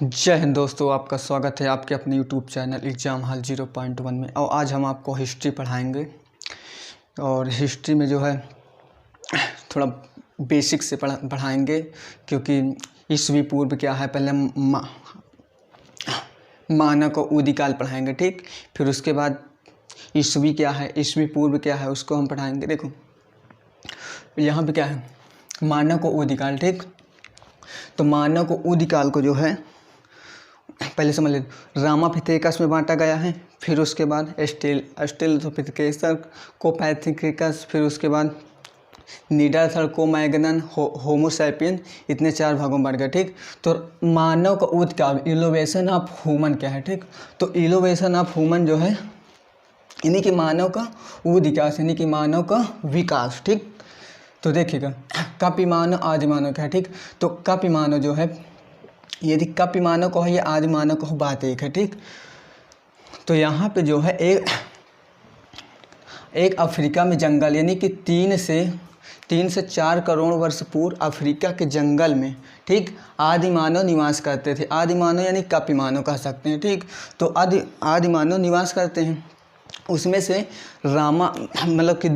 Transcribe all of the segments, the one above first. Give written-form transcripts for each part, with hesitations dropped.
जय हिंद दोस्तों, आपका स्वागत है आपके अपने यूट्यूब चैनल एग्ज़ाम हॉल 0.1 में। और आज हम आपको हिस्ट्री पढ़ाएंगे। और हिस्ट्री में जो है थोड़ा बेसिक से पढ़ाएंगे, क्योंकि ईस्वी पूर्व क्या है, पहले मानक और उदिकाल पढ़ाएंगे, ठीक। फिर उसके बाद ईस्वी क्या है, ईस्वी पूर्व क्या है, उसको हम पढ़ाएंगे। देखो यहाँ पे क्या है, मानक और उदिकाल, ठीक। तो मानक और उदिकाल को जो है पहले समझ ले, रामापिथेकस में बांटा गया है। फिर उसके बाद ऑस्ट्रेलोपिथेकस, कोपैथिकस, फिर उसके बाद नीडरथल, क्रो-मैग्नन, होमोसैपियन, इतने 4 भागों में बांट गया, ठीक। तो मानव का उद्काल, इनोवेशन ऑफ ह्यूमन क्या है, ठीक। तो इनोवेशन ऑफ ह्यूमन जो है यानी कि मानव का उद्विकास, यानी कि मानव का विकास, ठीक। तो देखिएगा कपि मानव आदि मानव क्या है, ठीक। तो कपि मानव जो है, यदि कपि मानव को है या आदि मानव को, बात एक है, ठीक। तो यहाँ पे जो है एक अफ्रीका में जंगल, यानी कि 3 से 4 करोड़ वर्ष पूर्व अफ्रीका के जंगल में, ठीक, आदि मानव निवास करते थे। आदि मानव यानी कपि मानव कह सकते हैं, ठीक। तो आदि मानव निवास करते हैं। उसमें से मतलब कि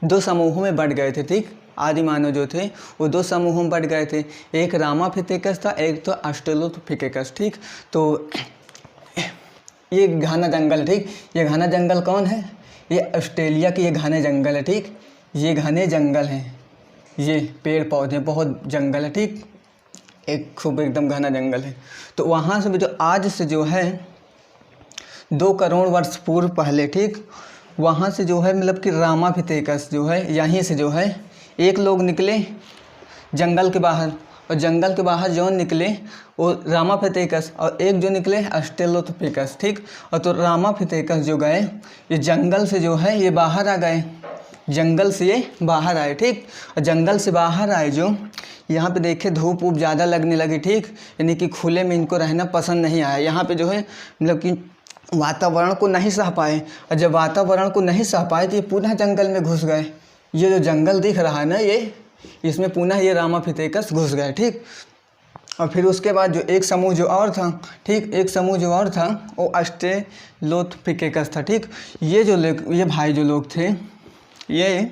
दो समूहों में बढ़ गए थे, ठीक। आदि मानव जो थे वो 2 समूहों में बढ़ गए थे। एक रामापिथेकस था, एक तो ऑस्ट्रेलोपिथेकस, ठीक। तो ये घना जंगल, ठीक। ये घना जंगल कौन है, ये ऑस्ट्रेलिया के ये घने जंगल है, ठीक। ये घने जंगल हैं, ये पेड़ पौधे बहुत जंगल है, ठीक। एक खूब एकदम घना जंगल है। तो वहाँ से भी जो आज से जो है 2 करोड़ वर्ष पूर्व पहले, ठीक, वहाँ से जो है मतलब कि रामापिथेकस जो है, यहीं से जो है एक लोग निकले जंगल के बाहर, और जंगल के बाहर जो निकले वो रामापिथेकस, और एक जो निकले ऑस्ट्रेलोपिथेकस, ठीक। और तो रामापिथेकस जो गए, ये जंगल से जो है ये बाहर आ गए, जंगल से ये बाहर आए, ठीक। और जंगल से बाहर आए जो यहाँ पे देखे धूप ऊप ज़्यादा लगने लगी, ठीक। यानी कि खुले में इनको रहना पसंद नहीं आया। यहाँ पे जो है मतलब कि वातावरण को नहीं सह पाए, और जब वातावरण को नहीं सह पाए तो ये पुनः जंगल में घुस गए। ये जो जंगल दिख रहा है ना, ये इसमें पुनः ये रामापिथेकस घुस गए, ठीक। और फिर उसके बाद जो एक समूह जो और था, ठीक, एक समूह जो और था वो ऑस्ट्रेलोपिथेकस था, ठीक। ये भाई जो लोग थे, ये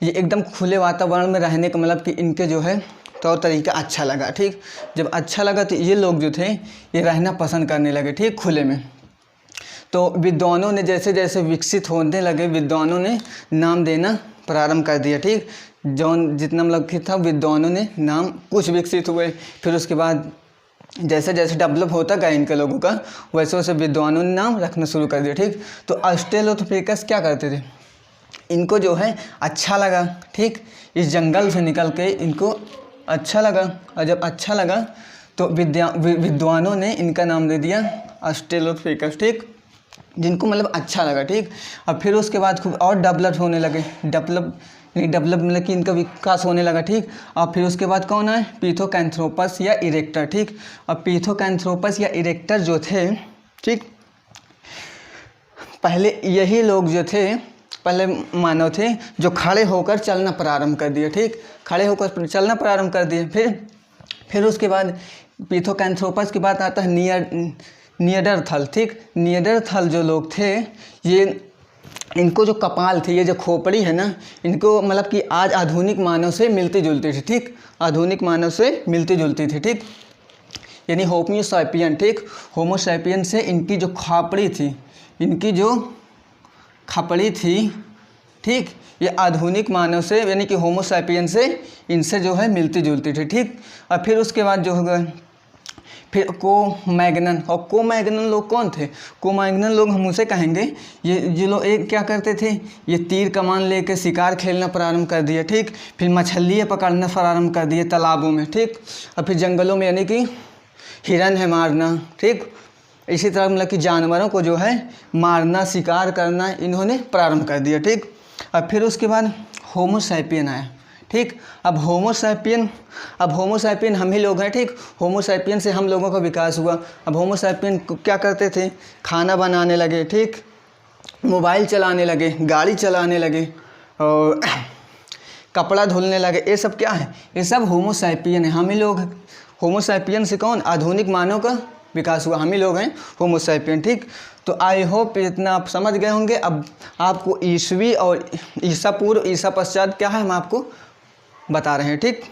एकदम खुले वातावरण में रहने का मतलब कि इनके जो है तौर तरीका अच्छा लगा, ठीक। जब अच्छा लगा तो ये लोग जो थे ये रहना पसंद करने लगे, ठीक, खुले में। तो विद्वानों ने जैसे जैसे विकसित होने लगे, विद्वानों ने नाम देना प्रारंभ कर दिया, ठीक। जितना मतलब कि था विद्वानों ने नाम कुछ विकसित हुए। फिर उसके बाद जैसे जैसे डेवलप होता गया इनके लोगों का, वैसे वैसे विद्वानों ने नाम रखना शुरू कर दिया, ठीक। तो ऑस्ट्रेलोपिथेकस क्या करते थे, इनको जो है अच्छा लगा, ठीक, इस जंगल से निकल के इनको अच्छा लगा। और जब अच्छा लगा तो विद्वानों ने इनका नाम दे दिया ऑस्ट्रेलोपिथेकस, ठीक, जिनको मतलब अच्छा लगा, ठीक। और फिर उसके बाद खूब और डेवलप होने लगे, डेवलप मतलब कि इनका विकास होने लगा, ठीक। और फिर उसके बाद कौन आए, पिथेकैंथ्रोपस या इरेक्टर, ठीक। और पिथेकैंथ्रोपस या इरेक्टर जो थे, ठीक, पहले यही लोग जो थे, पहले मानव थे जो खड़े होकर चलना प्रारंभ कर दिए, ठीक, खड़े होकर चलना प्रारंभ कर दिए। फिर उसके बाद पिथेकैंथ्रोपस के बाद आता है निएंडरथल, ठीक। निएंडरथल जो लोग थे, ये इनको जो कपाल थी, ये जो खोपड़ी है ना, इनको मतलब कि आज आधुनिक मानव से मिलती जुलती थी, ठीक, आधुनिक मानव से मिलती जुलती थी, ठीक। यानी होमोसैपियन, ठीक, होमोसैपियन से इनकी जो खोपड़ी थी, इनकी जो खपड़ी थी, ठीक, ये आधुनिक मानव से यानी कि होमोसैपियन से इनसे जो है मिलती जुलती थी, ठीक। और फिर उसके बाद जो होगा फिर क्रो-मैग्नन, और क्रो-मैग्नन लोग कौन थे, क्रो-मैग्नन लोग हम उसे कहेंगे, ये लोग एक क्या करते थे, ये तीर कमान लेके शिकार खेलना प्रारंभ कर दिया, ठीक। फिर मछलियाँ पकड़ना प्रारंभ कर दिए तालाबों में, ठीक। और फिर जंगलों में यानी कि हिरन है मारना, ठीक। इसी तरह मतलब कि जानवरों को जो है मारना, शिकार करना इन्होंने प्रारंभ कर दिया, ठीक। और फिर उसके बाद होमोसैपियन आया, ठीक। अब होमोसैपियन हम ही लोग हैं, ठीक। होमोसैपियन से हम लोगों का विकास हुआ। अब होमोसैपियन क्या करते थे, खाना बनाने लगे, ठीक, मोबाइल चलाने लगे, गाड़ी चलाने लगे, और कपड़ा धुलने लगे। ये सब क्या है, ये सब होमोसैपियन है, हम ही लोग होमोसैपियन से कौन, आधुनिक मानव का विकास हुआ, हम ही लोग हैं होमोसैपियन। ठीक, तो आई होप इतना आप समझ गए होंगे। अब आपको ईसवी और ईसा पूर्व ईसा पश्चात क्या है हम आपको बता रहे हैं। ठीक,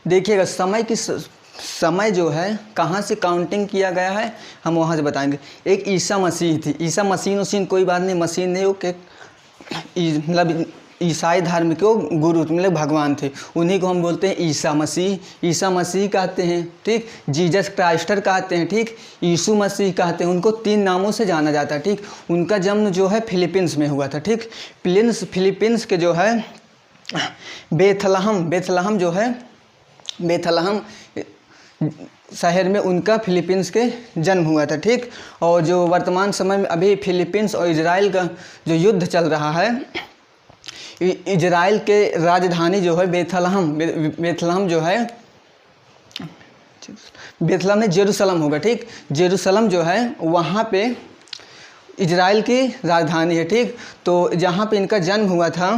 देखिएगा समय जो है कहाँ से काउंटिंग किया गया है हम वहाँ से बताएंगे। एक ईसा मसीह थी, ईसा मसीह कोई बात नहीं, मसीह नहीं, वो के मतलब ईसाई धर्म के गुरु मतलब भगवान थे, उन्हीं को हम बोलते हैं ईसा मसीह। ईसा मसीह कहते हैं, ठीक, जीसस क्राइस्टर कहते हैं, ठीक, यीशु मसीह कहते हैं। उनको 3 नामों से जाना जाता है। ठीक, उनका जन्म जो है फिलीपींस में हुआ था। ठीक, फिलीपींस के जो है बेथलहम जो है, बेथलहम शहर में उनका फिलीपींस के जन्म हुआ था। ठीक, और जो वर्तमान समय में अभी फिलीपींस और इजराइल का जो युद्ध चल रहा है, इजराइल के राजधानी जो है बेथलहम जो है, बेथलहम में जेरूसलम होगा। ठीक, जेरूसलम जो है वहाँ पे इजराइल की राजधानी है। ठीक, तो जहाँ पे इनका जन्म हुआ था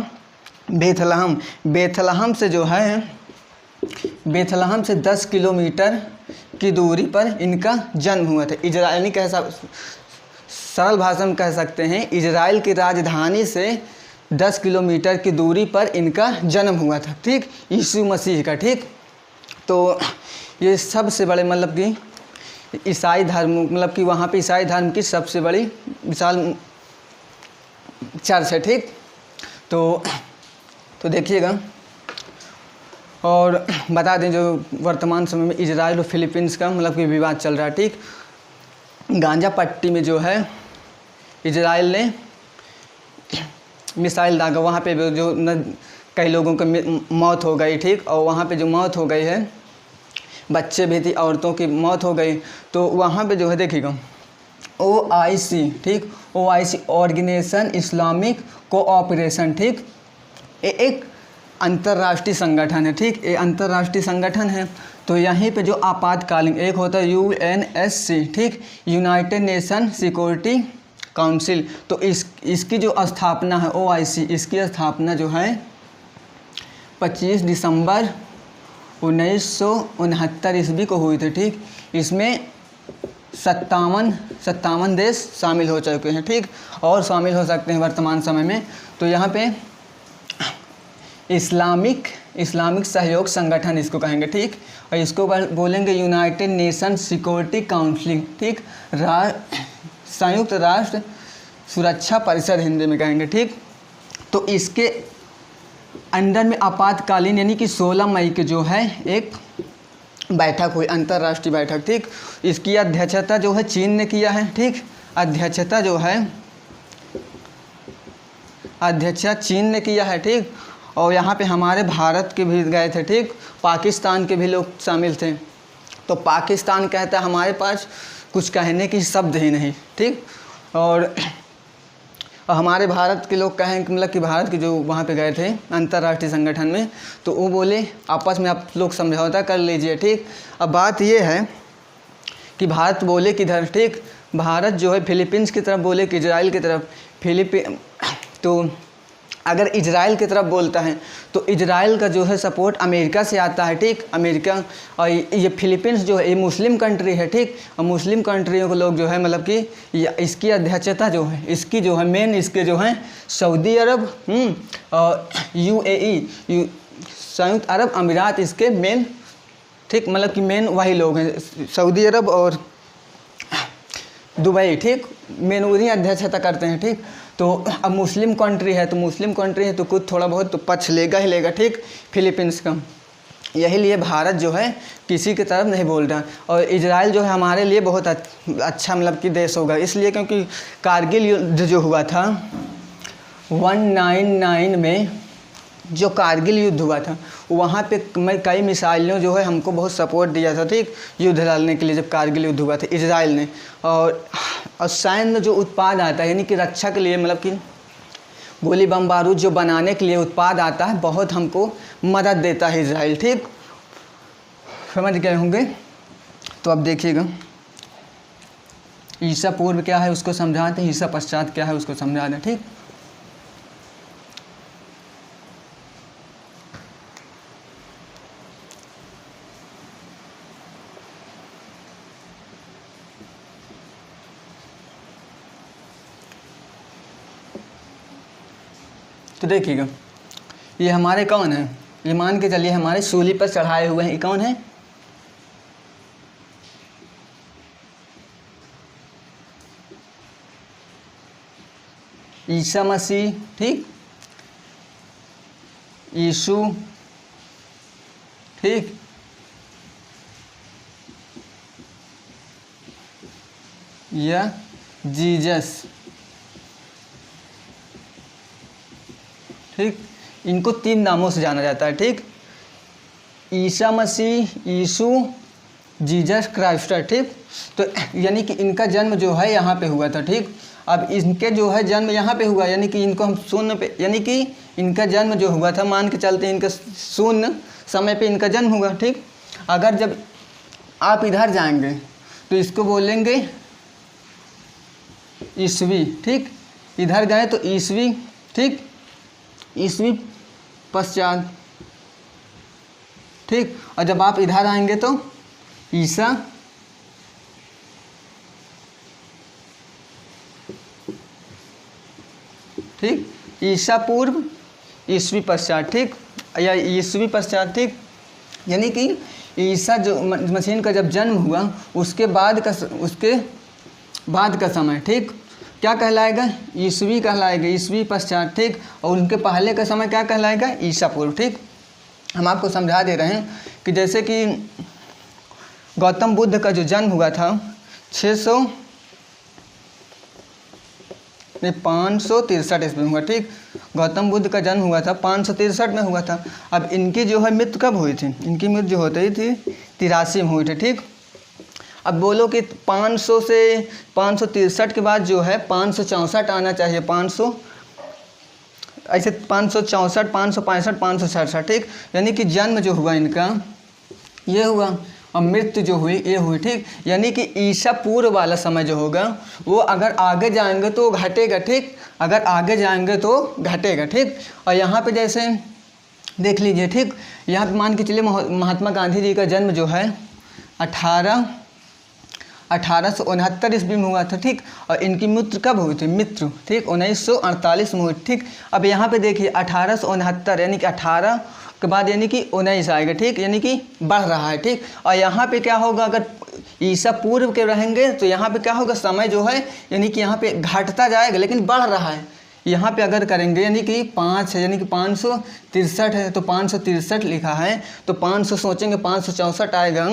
बेथलहम से जो है, बेथलहम से 10 किलोमीटर की दूरी पर इनका जन्म हुआ था। इजराइली सरल भाषा में कह सकते हैं, इजराइल की राजधानी से 10 किलोमीटर की दूरी पर इनका जन्म हुआ था। ठीक, यीशु मसीह का। ठीक, तो ये सबसे बड़े मतलब कि ईसाई धर्म मतलब कि वहाँ पे ईसाई धर्म की सबसे बड़ी विशाल चर्च है। ठीक, तो देखिएगा, और बता दें जो वर्तमान समय में इजराइल और फिलीपींस का मतलब कि विवाद चल रहा है। ठीक, गांजा पट्टी में जो है इजराइल ने मिसाइल दागा, वहाँ पे जो कई लोगों की मौत हो गई। ठीक, और वहाँ पे जो मौत हो गई है, बच्चे भी थी, औरतों की मौत हो गई। तो वहाँ पे जो है देखिएगा OIC, ठीक, OIC ऑर्गेनाइजेशन इस्लामिक कोऑपरेशन। ठीक, एक अंतर्राष्ट्रीय संगठन है। ठीक, ये अंतर्राष्ट्रीय संगठन है। तो यहीं पे जो आपातकालीन एक होता है UNSC, ठीक, यूनाइटेड नेशन सिक्योरिटी काउंसिल, तो इसकी जो स्थापना है OIC, इसकी स्थापना जो है 25 दिसंबर 1969 ईस्वी को हुई थी। ठीक, इसमें 57 देश शामिल हो चुके हैं। ठीक, और शामिल हो सकते हैं वर्तमान समय में। तो यहाँ पे इस्लामिक सहयोग संगठन इसको कहेंगे। ठीक, और इसको बोलेंगे यूनाइटेड नेशन सिक्योरिटी काउंसिल। ठीक, संयुक्त राष्ट्र सुरक्षा परिषद हिंदी में कहेंगे। ठीक, तो इसके अंदर में आपातकालीन यानी कि 16 मई के जो है एक बैठक हुई, अंतर्राष्ट्रीय बैठक। ठीक, इसकी अध्यक्षता जो है चीन ने किया है। ठीक, अध्यक्षता चीन ने किया है। ठीक, और यहाँ पे हमारे भारत के भी गए थे। ठीक, पाकिस्तान के भी लोग शामिल थे। तो पाकिस्तान कहता है हमारे पास कुछ कहने की शब्द ही नहीं। ठीक, और हमारे भारत के लोग कहें कि मतलब कि भारत के जो वहाँ पे गए थे अंतर्राष्ट्रीय संगठन में, तो वो बोले आपस में आप लोग समझौता कर लीजिए। ठीक, अब बात ये है कि भारत बोले किधर, ठीक, भारत जो है फिलीपींस की तरफ बोले कि इजराइल की तरफ। तो अगर इजराइल की तरफ बोलता है तो इजराइल का जो है सपोर्ट अमेरिका से आता है। ठीक, अमेरिका, और ये फिलीपींस जो है ये मुस्लिम कंट्री है। ठीक, और मुस्लिम कंट्रियों को लोग जो है मतलब कि इसकी अध्यक्षता जो है इसकी जो है मेन इसके जो है सऊदी अरब और UAE संयुक्त अरब अमीरात इसके मेन, ठीक, मतलब कि मेन वही लोग हैं, सऊदी अरब और दुबई। ठीक, मेन उन्हीं अध्यक्षता करते हैं। ठीक, तो अब मुस्लिम कंट्री है तो कुछ थोड़ा बहुत तो पक्ष लेगा ही लेगा। ठीक, फिलीपींस का, यही लिए भारत जो है किसी की तरफ नहीं बोल रहा। और इजराइल जो है हमारे लिए बहुत अच्छा मतलब कि देश होगा, इसलिए क्योंकि कारगिल युद्ध जो हुआ था 199 में, जो कारगिल युद्ध हुआ था वहाँ पे कई मिसाइलों जो है हमको बहुत सपोर्ट दिया था। ठीक, युद्ध लड़ने के लिए जब कारगिल युद्ध हुआ था इजराइल ने। और सैन्य जो उत्पाद आता है यानी कि रक्षा के लिए मतलब कि गोली बम बारूद जो बनाने के लिए उत्पाद आता है बहुत हमको मदद देता है इजराइल। ठीक, समझ गए होंगे। तो अब देखिएगा ईसा पूर्व क्या है उसको समझाते हैं, ईसा पश्चात क्या है उसको समझाते हैं। ठीक, तो देखिएगा, ये हमारे कौन है, ये मान के चलिए हमारे सूली पर चढ़ाए हुए हैं, ये कौन है, ईसा मसीह, ठीक, यीशु, ठीक, या जीसस, ठीक। इनको 3 नामों से जाना जाता है, ठीक। ईसा मसीह, यीशु, जीसस क्राइस्ट, ठीक। तो यानी कि इनका जन्म जो है यहाँ पे हुआ था, ठीक। अब इनके जो है जन्म यहाँ पे हुआ, यानी कि इनको हम शून्य पे, यानी कि इनका जन्म जो हुआ था, मान के चलते हैं इनका शून्य समय पे इनका जन्म हुआ, ठीक। अगर जब आप इधर जाएंगे तो इसको बोलेंगे ईस्वी, ठीक। इधर गए तो ईस्वी, ठीक, ईस्वी पश्चात, ठीक। और जब आप इधर आएंगे तो ईसा, ठीक, ईसा पूर्व, ईस्वी पश्चात, ठीक, या ईस्वी पश्चात, ठीक। यानी कि ईसा जो मसीह का जब जन्म हुआ उसके बाद का समय, ठीक, क्या कहलाएगा, ईस्वी कहलाएगा, ईस्वी पश्चात, ठीक। और उनके पहले का समय क्या कहलाएगा, ईसा पूर्व, ठीक। हम आपको समझा दे रहे हैं कि जैसे कि गौतम बुद्ध का जो जन्म हुआ था 563 ईस्वी में हुआ, ठीक। गौतम बुद्ध का जन्म हुआ था 563 में हुआ था। अब इनकी जो है मृत्यु कब हुई थी, इनकी मृत्यु जो होती थी 83 में हुई थी, ठीक। अब बोलो कि 500 से 563 के बाद जो है 564 आना चाहिए, 500 ऐसे 564, 565, 567, ठीक। यानी कि जन्म जो हुआ इनका ये हुआ और मृत्यु जो हुई ये हुई, ठीक। यानी कि ईसा पूर्व वाला समय जो होगा वो अगर आगे जाएंगे तो घटेगा, ठीक, अगर आगे जाएंगे तो घटेगा, ठीक। और यहाँ पे जैसे देख लीजिए, ठीक, यहाँ पे मान के चलिए महात्मा गांधी जी का जन्म जो है 1869 ईस्वी में हुआ था, ठीक। और इनकी मृत्यु कब हुई थी, मृत्यु, ठीक, 1948 में हुई, ठीक। अब यहाँ पे देखिए 1869 यानी कि 18 के बाद यानी कि 19 आएगा, ठीक, यानी कि बढ़ रहा है, ठीक। और यहाँ पे क्या होगा, अगर ईसा पूर्व के रहेंगे तो यहाँ पे क्या होगा, समय जो है यानी कि यहाँ पे घटता जाएगा लेकिन बढ़ रहा है। यहाँ पे अगर करेंगे यानी कि 5 है, यानी कि 563 है तो 563 लिखा है तो 500 सोचेंगे 564 आएगा,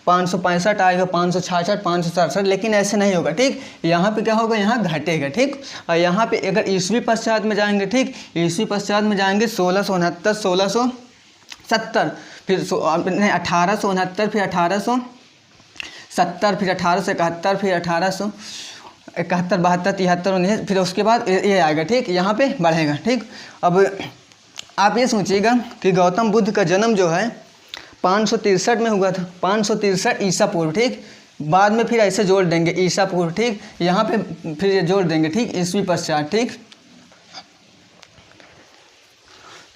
565 आएगा, 566, 567, लेकिन ऐसे नहीं होगा, ठीक। यहाँ पे क्या होगा, यहाँ घटेगा, ठीक। और यहाँ पे अगर ईस्वी पश्चात में जाएंगे, ठीक, ईस्वी पश्चात में जाएंगे 1669, 1670, फिर 1869, फिर 1870, फिर 1871, फिर 1871, 72, 73, 19, फिर उसके बाद ये आएगा, ठीक, यहाँ पे बढ़ेगा, ठीक। अब आप ये सोचिएगा कि गौतम बुद्ध का जन्म जो है 563 में हुआ था, 563 ईसा पूर्व, ठीक। बाद में फिर ऐसे जोड़ देंगे ईसा पूर्व, ठीक, यहाँ पे फिर ये जोड़ देंगे, ठीक, ईस्वी पश्चात, ठीक।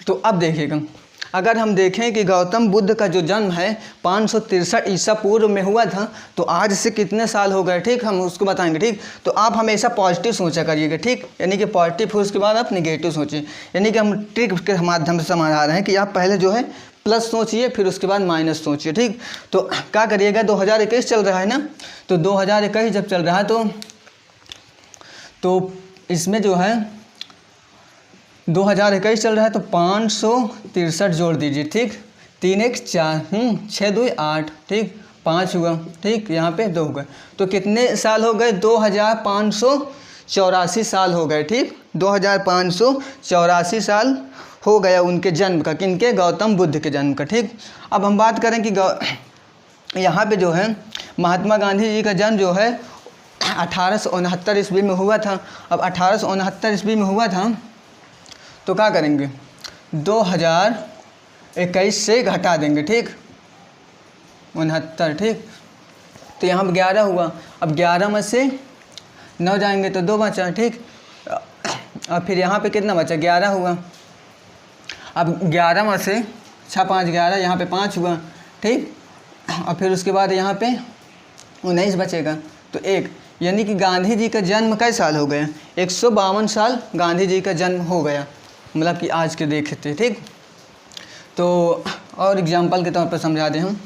तो अब देखिएगा, अगर हम देखें कि गौतम बुद्ध का जो जन्म है 563 ईसा पूर्व में हुआ था तो आज से कितने साल हो गए, ठीक, हम उसको बताएंगे, ठीक। तो आप हमेशा पॉजिटिव सोचा करिएगा, ठीक, यानी कि पॉजिटिव फिर उसके बाद आप नेगेटिव सोचिए, यानी कि हम ट्रिक के माध्यम से समझा रहे हैं कि आप पहले जो है प्लस सोचिए फिर उसके बाद माइनस सोचिए, ठीक। तो क्या करिएगा, 2021 चल रहा है ना, तो 2021 जब चल रहा है तो इसमें जो है 2021 चल रहा है तो 563 जोड़ दीजिए, ठीक, 3 1 4, 6 2 8, ठीक, 5 हुआ, ठीक, यहाँ पे 2 हुआ, तो कितने साल हो गए, 2584 साल हो गए, ठीक, 2584 साल हो गया उनके जन्म का, किनके, गौतम बुद्ध के जन्म का, ठीक। अब हम बात करें कि यहाँ पे जो है महात्मा गांधी जी का जन्म जो है 1869 ईस्वी में हुआ था। अब 1869 ईस्वी में हुआ था तो क्या करेंगे, 2021 से घटा देंगे, ठीक, 69, ठीक। तो यहाँ 11 हुआ, अब 11 में से 9 जाएंगे तो 2 बचा, ठीक। और फिर यहाँ पे कितना बचा, 11 हुआ। अब 11 में से 6 5 11, यहाँ पे 5 हुआ, ठीक। और फिर उसके बाद यहाँ पे 19 बचेगा तो 1, यानी कि गांधी जी का जन्म कई साल हो गया, 152 साल गांधी जी का जन्म हो गया, मतलब कि आज के देखे थे। ठीक, तो और एग्जांपल के तौर पर समझा दें हम,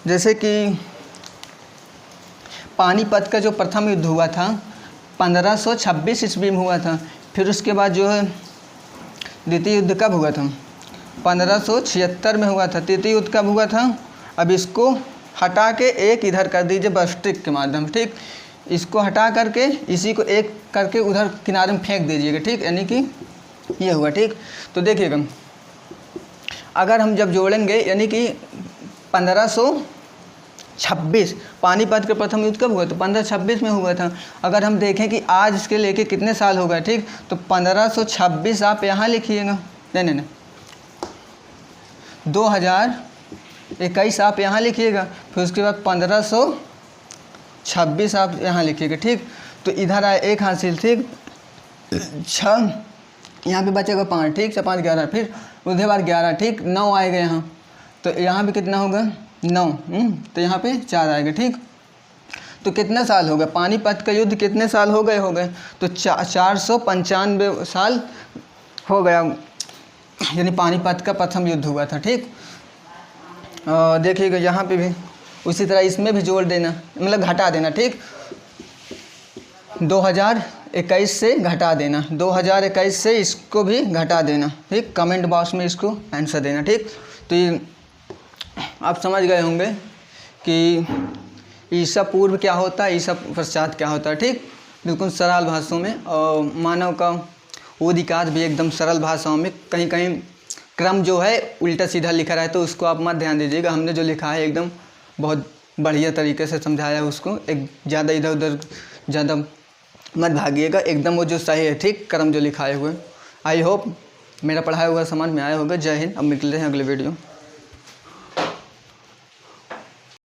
जैसे कि पानीपत का जो प्रथम युद्ध हुआ था 1526 ईस्वी में हुआ था। फिर उसके बाद जो है द्वितीय युद्ध कब हुआ था? 1576 में हुआ था। तृतीय युद्ध कब हुआ था? अब इसको हटा के एक इधर कर दीजिए बस ट्रिक के माध्यम से। ठीक, इसको हटा करके इसी को एक करके उधर किनारे में फेंक दीजिएगा। ठीक, यानी कि ये हुआ। ठीक, तो देखिएगा अगर हम जब जोड़ेंगे यानी कि 1526 पानीपत के प्रथम युद्ध कब हुआ? तो 1526 में हुआ था। अगर हम देखें कि आज इसके लेके कितने साल हो गए, ठीक, तो 1526 आप यहाँ लिखिएगा, नहीं 2021 आप यहाँ लिखिएगा, फिर उसके बाद 1526 आप यहाँ लिखिएगा। ठीक, तो इधर आए एक हासिल। ठीक, 6 यहाँ पे बचेगा 5। ठीक, 6 5 11, फिर उसके बाद 11। ठीक, 9 आएगा यहाँ, तो यहाँ पे कितना होगा? 9। तो यहाँ पे 4 आएगा। ठीक, तो कितने साल हो गए? पानीपत का युद्ध कितने साल हो गए? तो 495 साल हो गया, यानी पानीपत का प्रथम युद्ध हुआ था। ठीक, देखिएगा यहाँ पे भी उसी तरह इसमें भी जोड़ देना, मतलब घटा देना। ठीक, 2021 से घटा देना, 2021 से इसको भी घटा देना। ठीक, कमेंट बॉक्स में इसको आंसर देना। ठीक, तो ये आप समझ गए होंगे कि ईसा पूर्व क्या होता है, ईसा पश्चात क्या होता है। ठीक, बिल्कुल सरल भाषाओं में, और मानव का अधिकार भी एकदम सरल भाषाओं में। कहीं कहीं क्रम जो है उल्टा सीधा लिखा रहा है तो उसको आप मत ध्यान दीजिएगा। हमने जो लिखा है एकदम बहुत बढ़िया तरीके से समझाया उसको, एक ज़्यादा इधर उधर ज़्यादा मत भागिएगा, एकदम वो जो सही है। ठीक, क्रम जो लिखाए हुए। आई होप मेरा पढ़ाया हुआ समझ में आया होगा। जय हिंद। अब मिलते हैं अगले वीडियो।